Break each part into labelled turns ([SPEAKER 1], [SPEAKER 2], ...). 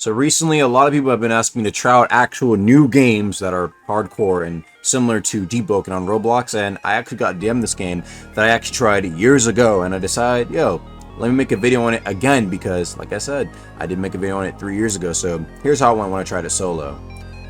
[SPEAKER 1] So recently, a lot of people have been asking me to try out actual new games that are hardcore and similar to Deboken on Roblox, and I actually got DM'd this game that I actually tried years ago, and I decided, yo, let me make a video on it again because, like I said, I did make a video on it 3 years ago, so here's how I went when I tried it solo.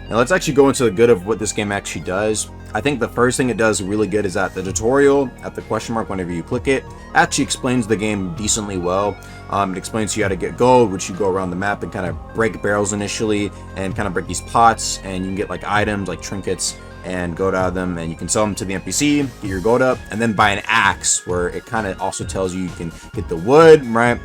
[SPEAKER 1] Now let's actually go into the good of what this game actually does. I think the first thing it does really good is that the tutorial at the question mark whenever you click it actually explains the game decently well. It explains to you how to get gold, which you go around the map and kind of break barrels initially and kind of break these pots, and you can get like items like trinkets and gold out of them, and you can sell them to the NPC, get your gold up, and then buy an axe where it kind of also tells you can get the wood, right?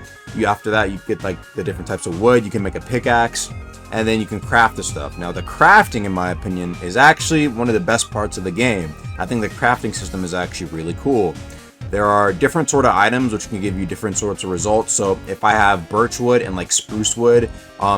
[SPEAKER 1] After that you get like the different types of wood, you can make a pickaxe, and then you can craft the stuff. Now the crafting, in my opinion, is actually one of the best parts of the game. I think the crafting system is actually really cool. There are different sort of items which can give you different sorts of results. So if I have birch wood and like spruce wood,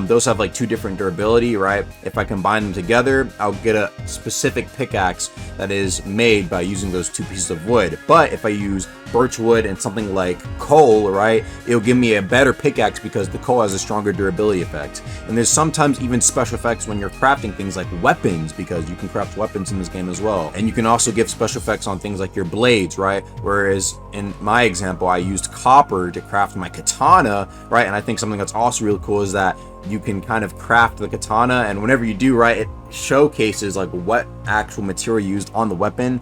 [SPEAKER 1] those have like two different durability, right? If I combine them together, I'll get a specific pickaxe that is made by using those two pieces of wood. But if I use birch wood and something like coal, right, it'll give me a better pickaxe because the coal has a stronger durability effect. And there's sometimes even special effects when you're crafting things like weapons, because you can craft weapons in this game as well. And you can also give special effects on things like your blades, right? Whereas in my example, I used copper to craft my katana, right? And I think something that's also really cool is that you can kind of craft the katana, and whenever you do, right, it showcases like what actual material you used on the weapon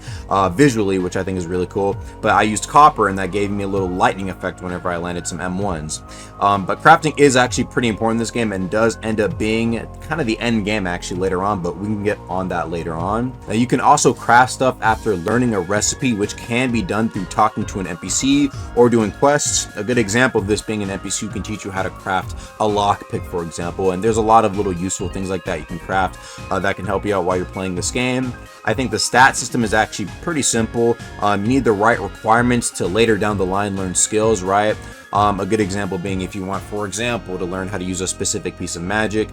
[SPEAKER 1] visually, which I think is really cool. But I used copper, and that gave me a little lightning effect whenever I landed some M1s. But crafting is actually pretty important in this game and does end up being kind of the end game actually later on, but we can get on that later on. Now you can also craft stuff after learning a recipe, which can be done through talking to an NPC or doing quests. A good example of this being an NPC who can teach you how to craft a lockpick, for example, and there's a lot of little useful things like that you can craft that can help you out while you're playing this game. I think the stat system is actually pretty simple. You need the right requirements to later down the line learn skills, right? A good example being if you want, for example, to learn how to use a specific piece of magic,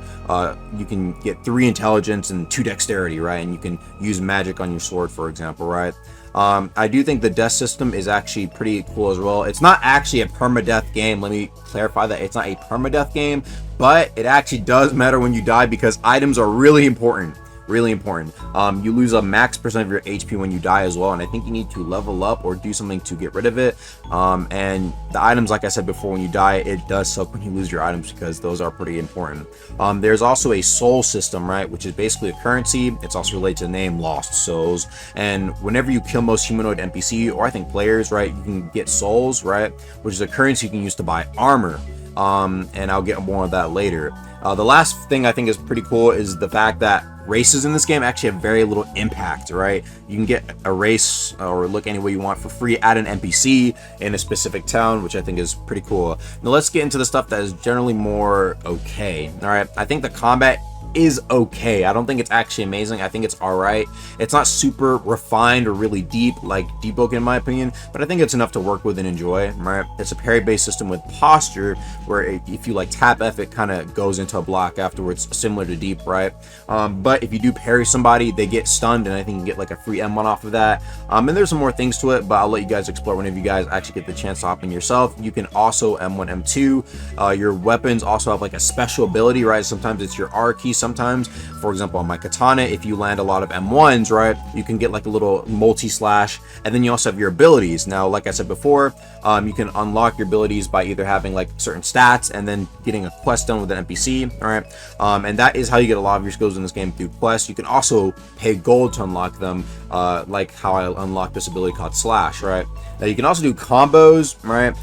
[SPEAKER 1] you can get 3 intelligence and 2 dexterity, right? And you can use magic on your sword, for example, right? I do think the death system is actually pretty cool as well. It's not actually a permadeath game. Let me clarify that it's not a permadeath game, but it actually does matter when you die because items are really important. Really important. You lose a max percent of your HP when you die as well, and I think you need to level up or do something to get rid of it. And the items, like I said before, when you die, it does suck when you lose your items because those are pretty important. There's also a soul system, right, which is basically a currency. It's also related to the name Lost Souls, and whenever you kill most humanoid NPC, or I think players, right, you can get souls, right, which is a currency you can use to buy armor. And I'll get more of that later. The last thing I think is pretty cool is the fact that races in this game actually have very little impact, right? You can get a race or look any way you want for free at an NPC in a specific town, which I think is pretty cool. Now let's get into the stuff that is generally more okay. All right, I think the combat is okay. I don't think it's actually amazing. I think it's all right. It's not super refined or really deep like Deboken in my opinion, but I think it's enough to work with and enjoy, right? It's a parry based system with posture where if you like tap F, it kind of goes into a block afterwards, similar to Deep, right? But if you do parry somebody, they get stunned, and I think you get like a free M1 off of that. And there's some more things to it, but I'll let you guys explore whenever you guys actually get the chance to hop in yourself. You can also M1, M2. Your weapons also have like a special ability, right? Sometimes it's your R key. Sometimes, for example, on my katana, if you land a lot of M1s, right, you can get like a little multi-slash, and then you also have your abilities. Now, like I said before, you can unlock your abilities by either having like certain stats and then getting a quest done with an NPC, all right? And that is how you get a lot of your skills in this game, through quests. You can also pay gold to unlock them, like how I unlocked this ability called Slash, right? Now, you can also do combos, right,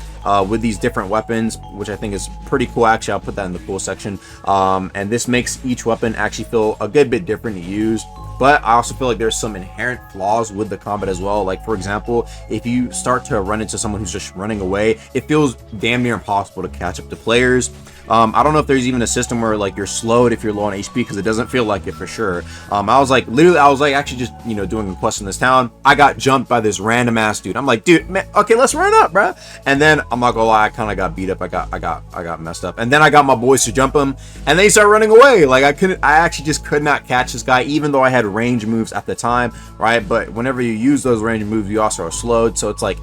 [SPEAKER 1] with these different weapons, which I think is pretty cool. Actually, I'll put that in the cool section. And this makes each weapon actually feel a good bit different to use. But I also feel like there's some inherent flaws with the combat as well. Like, for example, if you start to run into someone who's just running away, it feels damn near impossible to catch up to players. I don't know if there's even a system where like you're slowed if you're low on HP, because it doesn't feel like it for sure. I was like actually just, you know, doing a quest in this town. I got jumped by this random ass dude. I'm like, dude, man, okay, let's run up, bro. And then I'm not gonna lie, I kind of got beat up. I got messed up. And then I got my boys to jump him, and they start running away. Like I actually just could not catch this guy, even though I had range moves at the time, right? But whenever you use those range moves, you also are slowed. So it's like,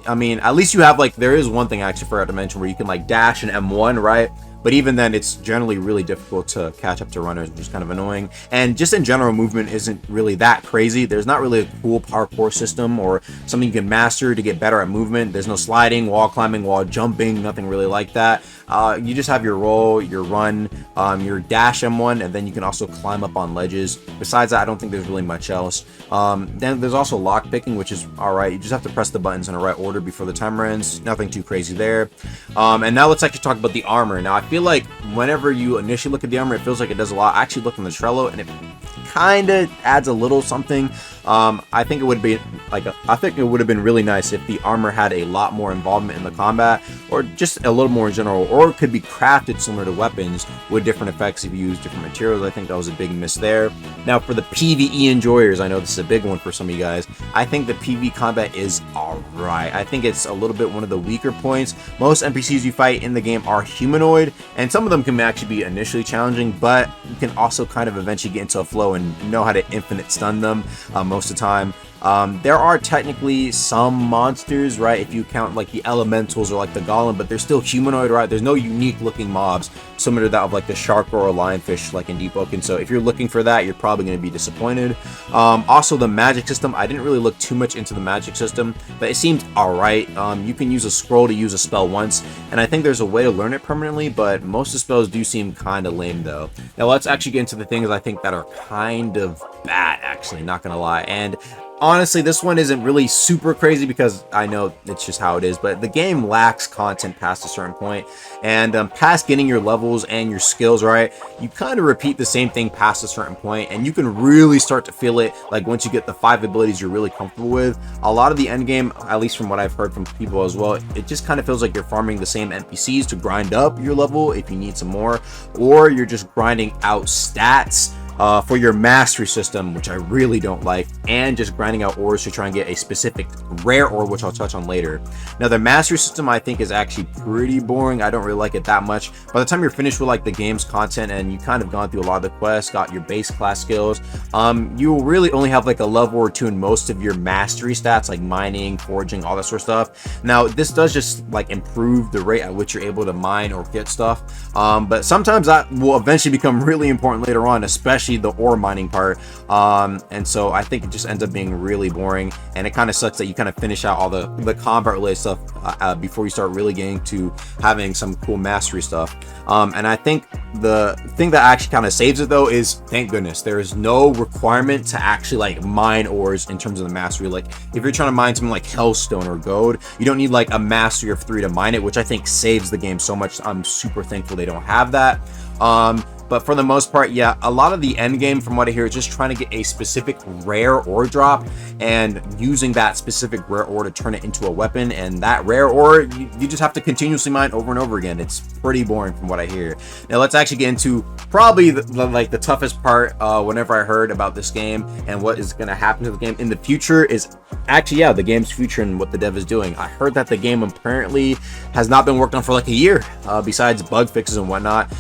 [SPEAKER 1] I mean, at least you have like, there is one thing I actually forgot to mention where you can like dash an M1, right? but even then it's generally really difficult to catch up to runners, which is kind of annoying. And just in general, movement isn't really that crazy. There's not really a cool parkour system or something you can master to get better at movement. There's no sliding, wall climbing, wall jumping, nothing really like that. You just have your roll, your run, your dash M1, and then you can also climb up on ledges. Besides that, I don't think there's really much else. Then there's also lock picking, which is alright. You just have to press the buttons in the right order before the timer ends. Nothing too crazy there. And now let's actually talk about the armor. Now I feel like whenever you initially look at the armor, it feels like it does a lot. I actually looked on the Trello and it kind of adds a little something. I think it would be I think it would have been really nice if the armor had a lot more involvement in the combat, or just a little more in general, or it could be crafted similar to weapons with different effects if you use different materials. I think that was a big miss there. Now for the PvE enjoyers, I know this is a big one for some of you guys. I think the PvE combat is alright. I think it's a little bit one of the weaker points. Most NPCs you fight in the game are humanoid, and some of them can actually be initially challenging, but you can also kind of eventually get into a flow and know how to infinite stun them most of the time. There are technically some monsters, right, if you count like the elementals or like the golem, but they're still humanoid, right? There's no unique looking mobs similar to that of like the shark or a lionfish like in Deep Ocean. So if you're looking for that, you're probably going to be disappointed. Also the magic system, I didn't really look too much into the magic system, but it seemed alright. You can use a scroll to use a spell once, and I think there's a way to learn it permanently, but most of the spells do seem kind of lame though. Now let's actually get into the things I think that are kind of bad, actually, not gonna lie. And honestly, this one isn't really super crazy because I know it's just how it is, but the game lacks content past a certain point, and past getting your levels and your skills right, you kind of repeat the same thing past a certain point, and you can really start to feel it like once you get the 5 abilities you're really comfortable with. A lot of the end game, at least from what I've heard from people as well, it just kind of feels like you're farming the same NPCs to grind up your level if you need some more, or you're just grinding out stats for your mastery system, which I really don't like, and just grinding out ores to try and get a specific rare ore, which I'll touch on later. Now the mastery system I think is actually pretty boring. I don't really like it that much. By the time you're finished with like the game's content and you kind of gone through a lot of the quests, got your base class skills, you will really only have like a level or two in most of your mastery stats, like mining, foraging, all that sort of stuff. Now this does just like improve the rate at which you're able to mine or get stuff, but sometimes that will eventually become really important later on, especially the ore mining part, and so I think it just ends up being really boring, and it kind of sucks that you kind of finish out all the combat related stuff before you start really getting to having some cool mastery stuff. And I think the thing that actually kind of saves it though is, thank goodness, there is no requirement to actually like mine ores in terms of the mastery. Like if you're trying to mine something like hellstone or gold, you don't need like a mastery of 3 to mine it, which I think saves the game so much. I'm super thankful they don't have that. But for the most part, yeah, a lot of the end game from what I hear is just trying to get a specific rare ore drop and using that specific rare ore to turn it into a weapon, and that rare ore you just have to continuously mine over and over again. It's pretty boring from what I hear. Now let's actually get into probably the toughest part whenever I heard about this game and what is going to happen to the game in the future is actually, yeah, the game's future and what the dev is doing. I heard that the game apparently has not been worked on for like a year, besides bug fixes and whatnot.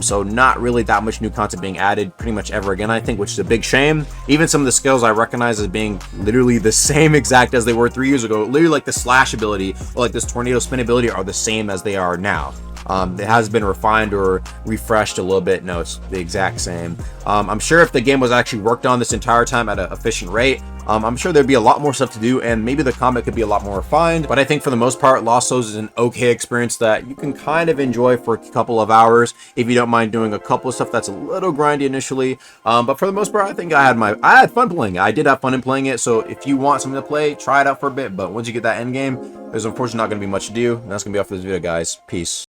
[SPEAKER 1] So not really that much new content being added pretty much ever again, I think, which is a big shame. Even some of the skills I recognize as being literally the same exact as they were 3 years ago, literally like the slash ability or like this tornado spin ability are the same as they are now. It has been refined or refreshed a little bit. No, it's the exact same. I'm sure if the game was actually worked on this entire time at an efficient rate, I'm sure there'd be a lot more stuff to do, and maybe the combat could be a lot more refined. But I think for the most part, Lost Souls is an okay experience that you can kind of enjoy for a couple of hours if you don't mind doing a couple of stuff that's a little grindy initially. But for the most part, I think I had fun playing it. I did have fun in playing it. So if you want something to play, try it out for a bit. But once you get that end game, there's unfortunately not going to be much to do. And that's going to be all for this video, guys. Peace.